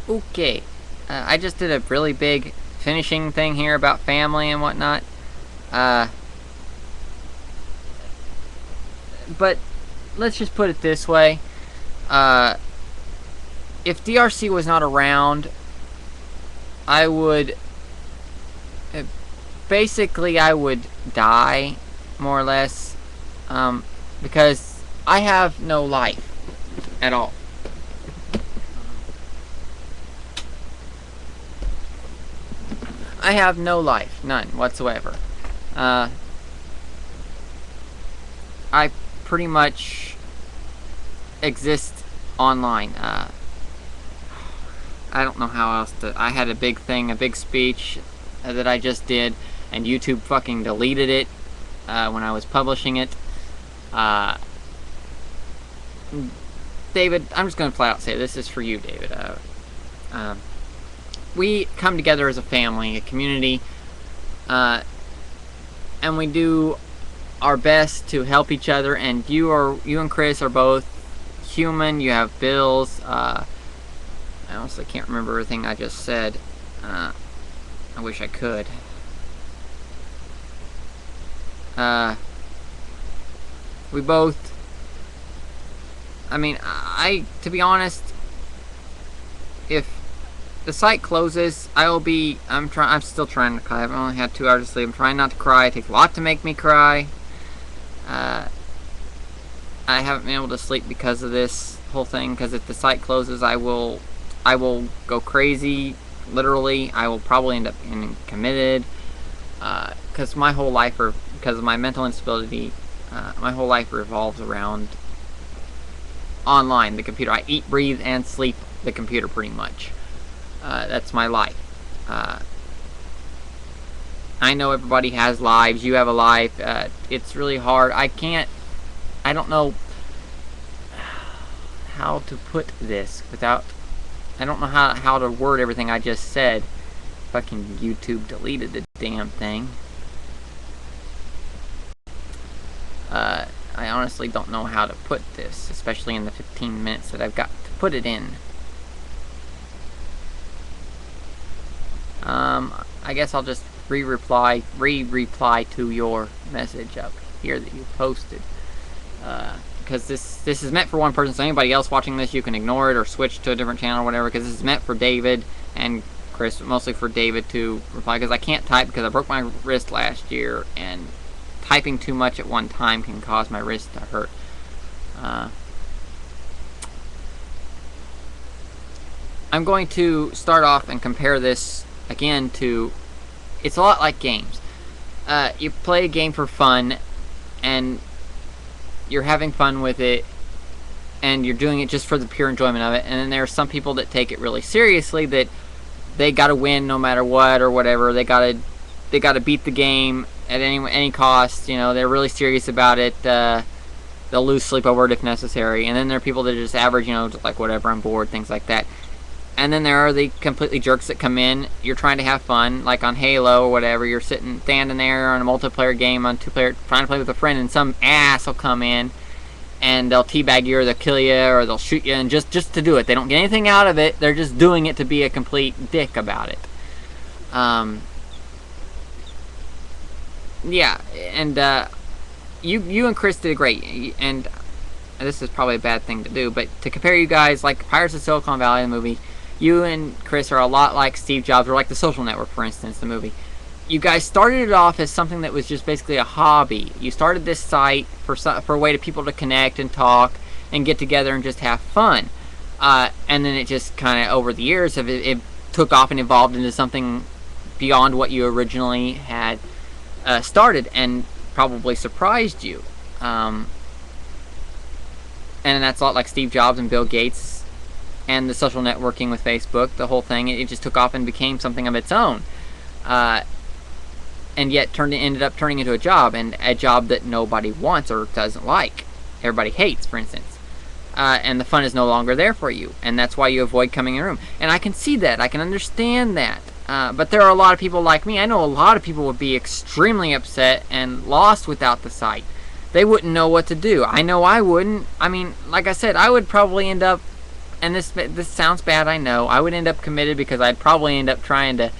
Okay, I just did a really big finishing thing here about family and whatnot. Uh, but let's just put it this way. Uh, if DRC was not around, I would... basically, I would die, more or less. Because I have no life at all. I have no life, none whatsoever. I pretty much exist online. I don't know how else to... I had a big thing, a big speech that I just did, and YouTube fucking deleted it when I was publishing it. David, I'm just going to flat out say this is for you, David. We come together as a family, a community, and we do our best to help each other. And you and Chris are both human. You have bills. I honestly can't remember everything I just said. I wish I could. We both... I mean, to be honest, if the site closes, I'm still trying to cry. I've only had 2 hours of sleep. I'm trying not to cry. It takes a lot to make me cry. I haven't been able to sleep because of this whole thing, because if the site closes, I will go crazy. Literally, I will probably end up getting committed. Because my whole life, because of my mental instability, my whole life revolves around online, the computer. I eat, breathe, and sleep the computer pretty much. That's my life. I know everybody has lives. You have a life. It's really hard. I don't know how to put this without... I don't know how to word everything I just said. Fucking YouTube deleted the damn thing. I honestly don't know how to put this, especially in the 15 minutes that I've got to put it in. I guess I'll just re-reply to your message up here that you posted. Because this is meant for one person, so anybody else watching this, you can ignore it or switch to a different channel or whatever, because this is meant for David and Chris, mostly for David to reply, because I can't type because I broke my wrist last year, and typing too much at one time can cause my wrist to hurt. I'm going to start off and compare this again to... It's a lot like games. You play a game for fun, and you're having fun with it, and you're doing it just for the pure enjoyment of it. And then there are some people that take it really seriously, that they gotta win no matter what or whatever. They gotta beat the game at any cost. You know, they're really serious about it. They'll lose sleep over it if necessary. And then there are people that are just average, you know, just like whatever, I'm bored, things like that. And then there are the completely jerks that come in. You're trying to have fun, like on Halo or whatever. You're standing there on a multiplayer game on 2-player, trying to play with a friend, and some ass will come in and they'll teabag you, or they'll kill you, or they'll shoot you, and just to do it. They don't get anything out of it. They're just doing it to be a complete dick about it. Yeah, and you and Chris did great, and this is probably a bad thing to do, but to compare you guys, like Pirates of Silicon Valley, the movie, you and Chris are a lot like Steve Jobs, or like The Social Network, for instance, the movie. You guys started it off as something that was just basically a hobby. You started this site for a way to people to connect and talk and get together and just have fun. And then it just kind of, over the years, it took off and evolved into something beyond what you originally had started, and probably surprised you. And that's a lot like Steve Jobs and Bill Gates and the social networking with Facebook, the whole thing. It just took off and became something of its own. And yet ended up turning into a job, and a job that nobody wants or doesn't like. Everybody hates, for instance. And the fun is no longer there for you, and that's why you avoid coming in a room. And I can see that. I can understand that. But there are a lot of people like me. I know a lot of people would be extremely upset and lost without the site. They wouldn't know what to do. I know I wouldn't. I mean, like I said, I would probably end up and this sounds bad, I know. I would end up committed because I'd probably end up trying to,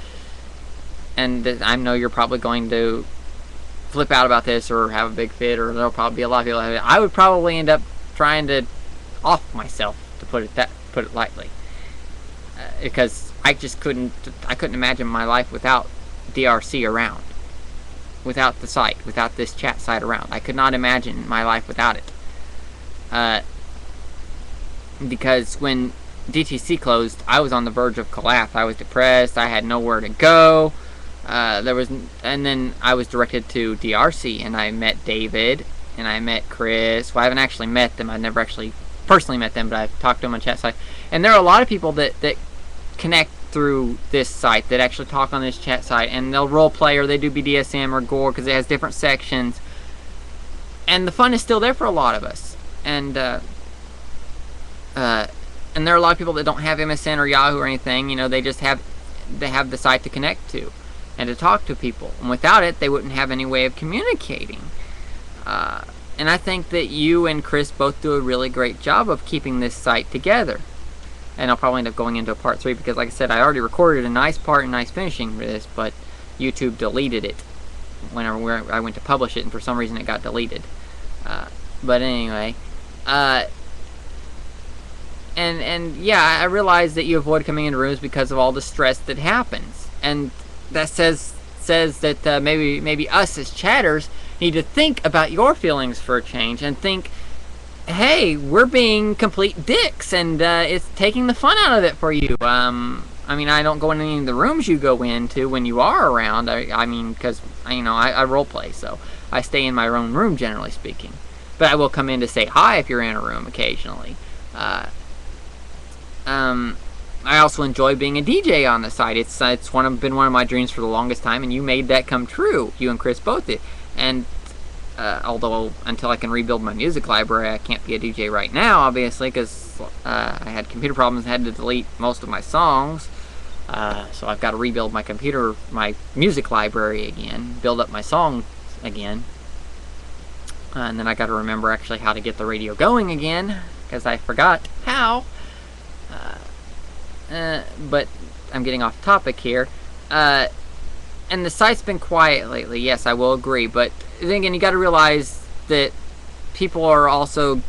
and I know you're probably going to flip out about this or have a big fit, or there'll probably be a lot of people that have it. I would probably end up trying to off myself, to put it lightly, because I couldn't imagine my life without DRC around, without the site, without this chat site around. I could not imagine my life without it. Because when DTC closed, I was on the verge of collapse. I was depressed. I had nowhere to go. And then I was directed to DRC, and I met David, and I met Chris. Well, I haven't actually met them. I've never actually personally met them, but I've talked to them on chat site. And there are a lot of people that connect through this site, that actually talk on this chat site, and they'll role play, or they do BDSM or gore, because it has different sections. And the fun is still there for a lot of us. And there are a lot of people that don't have MSN or Yahoo or anything. You know, they have the site to connect to and to talk to people. And without it, they wouldn't have any way of communicating. And I think that you and Chris both do a really great job of keeping this site together. And I'll probably end up going into a part 3 because, like I said, I already recorded a nice part and nice finishing for this, but YouTube deleted it whenever I went to publish it, and for some reason it got deleted. But anyway, and yeah, I realize that you avoid coming into rooms because of all the stress that happens, and that says that maybe us as chatters need to think about your feelings for a change, and think, hey, we're being complete dicks, and it's taking the fun out of it for you. I mean, I don't go in any of the rooms you go into when you are around. I mean, because I role play, so I stay in my own room, generally speaking. But I will come in to say hi if you're in a room occasionally. I also enjoy being a DJ on the site. It's been one of my dreams for the longest time, and you made that come true. You and Chris both did. And although until I can rebuild my music library, I can't be a DJ right now, obviously, because I had computer problems and had to delete most of my songs. So I've got to rebuild my music library again, build up my songs again. And then I got to remember actually how to get the radio going again, because I forgot how. But I'm getting off topic here. And the site's been quiet lately, yes, I will agree. But then again, you got to realize that people are also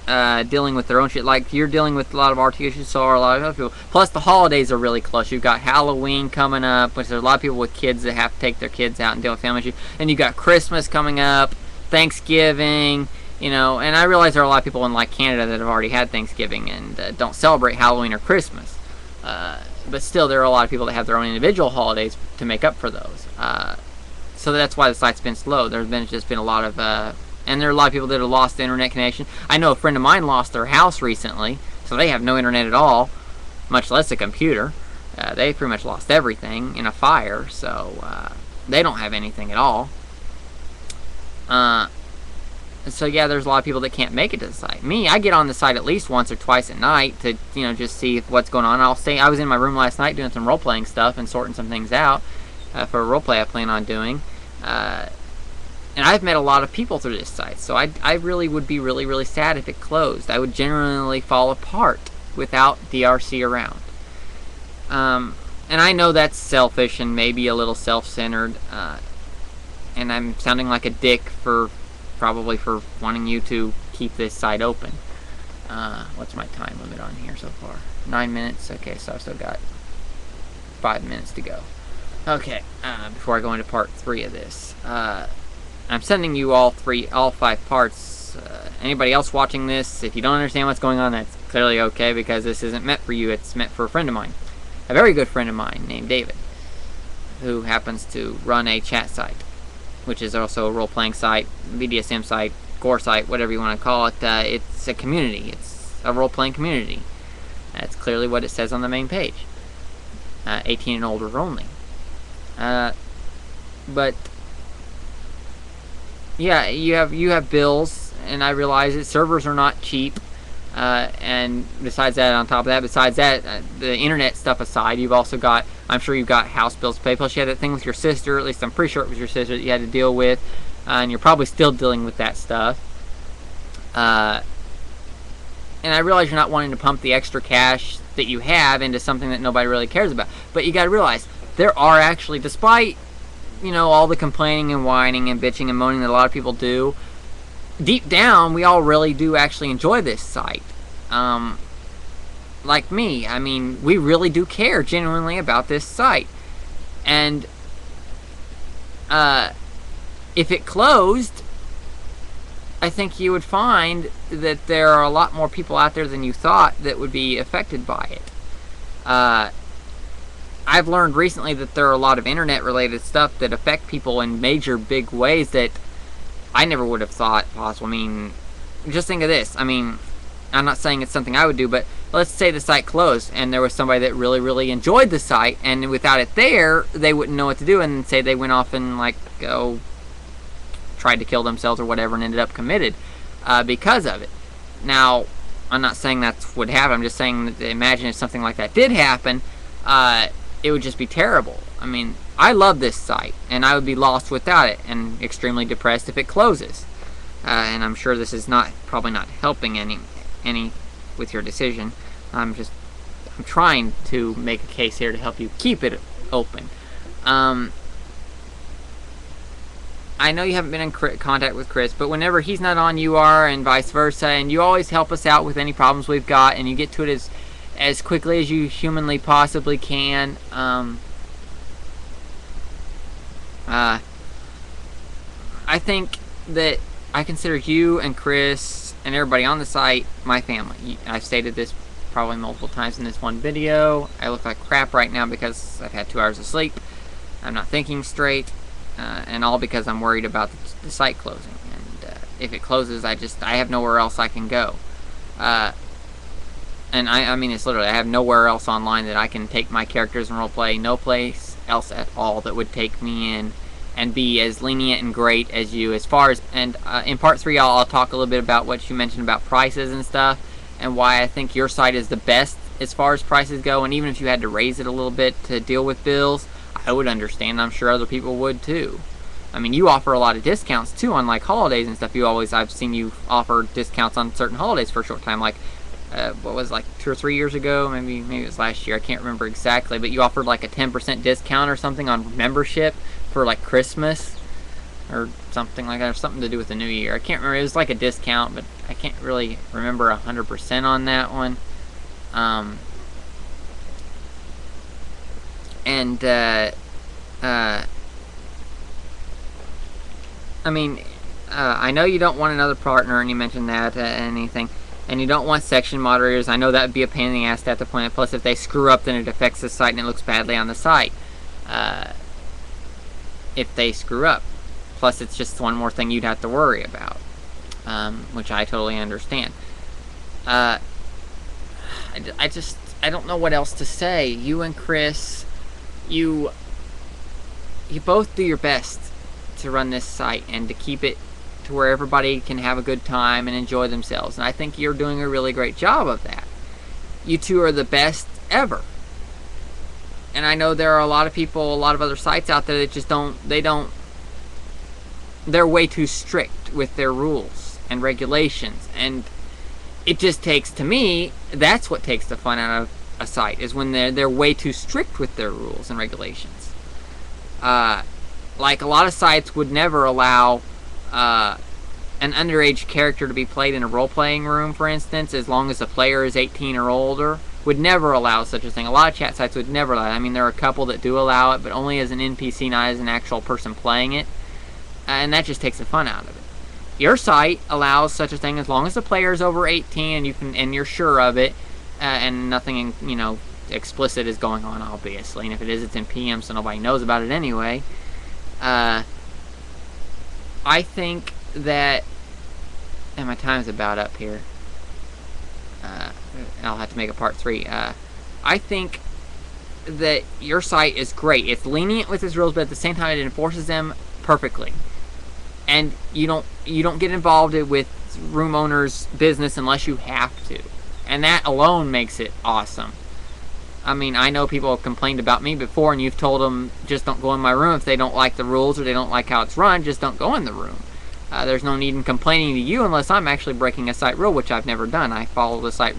dealing with their own shit. Like, you're dealing with a lot of RT issues, so are a lot of other people. Plus, the holidays are really close. You've got Halloween coming up, which there's a lot of people with kids that have to take their kids out and deal with family issues. And you got Christmas coming up, Thanksgiving, and I realize there are a lot of people in, like, Canada that have already had Thanksgiving and don't celebrate Halloween or Christmas. But still, there are a lot of people that have their own individual holidays to make up for those. So that's why the site's been slow. There's just been a lot of, and there are a lot of people that have lost the internet connection. I know a friend of mine lost their house recently, so they have no internet at all, much less a computer. They pretty much lost everything in a fire, so they don't have anything at all. So yeah, there's a lot of people that can't make it to the site. Me, I get on the site at least once or twice at night to, just see what's going on. I was in my room last night doing some role-playing stuff and sorting some things out for a role-play I plan on doing. And I've met a lot of people through this site, so I really would be really, really sad if it closed. I would generally fall apart without DRC around. And I know that's selfish and maybe a little self-centered, and I'm sounding like a dick probably for wanting you to keep this site open. What's my time limit on here so far? 9 minutes? Okay, so I've still got 5 minutes to go. Okay, before I go into part 3 of this. I'm sending you all 5 parts. Anybody else watching this, if you don't understand what's going on, that's clearly okay, because this isn't meant for you, it's meant for a friend of mine. A very good friend of mine named David, who happens to run a chat site, which is also a role-playing site, BDSM site, gore site, whatever you want to call it. It's a community. It's a role-playing community. That's clearly what it says on the main page. 18 and older only. But yeah, you have bills, and I realize that servers are not cheap. And besides that, the internet stuff aside, I'm sure you've got house bills to pay. Plus, you had that thing with your sister. At least I'm pretty sure it was your sister that you had to deal with, and you're probably still dealing with that stuff. And I realize you're not wanting to pump the extra cash that you have into something that nobody really cares about. But you got to realize there are actually, despite, all the complaining and whining and bitching and moaning that a lot of people do, deep down, we all really do actually enjoy this site. Like me, we really do care genuinely about this site. And if it closed, I think you would find that there are a lot more people out there than you thought that would be affected by it. I've learned recently that there are a lot of internet-related stuff that affect people in major, big ways that I never would have thought possible. Just think of this. I'm not saying it's something I would do, but let's say the site closed and there was somebody that really, really enjoyed the site, and without it there, they wouldn't know what to do, and say they went off and, tried to kill themselves or whatever and ended up committed because of it. Now, I'm not saying that's what would happen. I'm just saying that imagine if something like that did happen, it would just be terrible. I love this site, and I would be lost without it, and extremely depressed if it closes. And I'm sure this is probably not helping any with your decision. I'm trying to make a case here to help you keep it open. I know you haven't been in contact with Chris, but whenever he's not on, you are, and vice versa, and you always help us out with any problems we've got, and you get to it as quickly as you humanly possibly can. I think that I consider you and Chris and everybody on the site my family. I've stated this probably multiple times in this one video. I look like crap right now because I've had 2 hours of sleep. I'm not thinking straight. And all because I'm worried about the site closing. And if it closes, I have nowhere else I can go. And I mean it's literally, I have nowhere else online that I can take my characters and roleplay. No place else at all that would take me in and be as lenient and great as you. As far as, and in part 3, I'll talk a little bit about what you mentioned about prices and stuff, and why I think your site is the best as far as prices go. And even if you had to raise it a little bit to deal with bills, I would understand. I'm sure other people would too. You offer a lot of discounts too on holidays and stuff. I've seen you offer discounts on certain holidays for a short time. What was 2 or 3 years ago? Maybe it was last year. I can't remember exactly. But you offered a 10% discount or something on membership for Christmas or something like that, or something to do with the New Year. I can't remember. It was a discount, but I can't really remember 100% on that one. I know you don't want another partner, and you mentioned that, anything, and you don't want section moderators. I know that would be a pain in the ass to have to plan. Plus, if they screw up, then it affects the site, and it looks badly on the site. If they screw up. Plus, it's just one more thing you'd have to worry about, which I totally understand. I don't know what else to say. You and Chris, you both do your best to run this site and to keep it to where everybody can have a good time and enjoy themselves. And I think you're doing a really great job of that. You two are the best ever. And I know there are a lot of people, a lot of other sites out there that just they're way too strict with their rules and regulations. And it just takes, to me, that's what takes the fun out of a site, is when they're way too strict with their rules and regulations. A lot of sites would never allow an underage character to be played in a role-playing room, for instance, as long as the player is 18 or older. Would never allow such a thing. A lot of chat sites would never allow it. There are a couple that do allow it, but only as an NPC, not as an actual person playing it. And that just takes the fun out of it. Your site allows such a thing as long as the player is over 18 and you're sure of it, and nothing, explicit is going on, obviously. And if it is, it's in PM, so nobody knows about it anyway. I think that, and my time's about up here. I'll have to make a part 3. I think that your site is great. It's lenient with its rules, but at the same time, it enforces them perfectly. And you don't get involved with room owners' business unless you have to, and that alone makes it awesome. I know people have complained about me before, and you've told them just don't go in my room if they don't like the rules or they don't like how it's run. Just don't go in the room. There's no need in complaining to you unless I'm actually breaking a site rule, which I've never done. I follow the site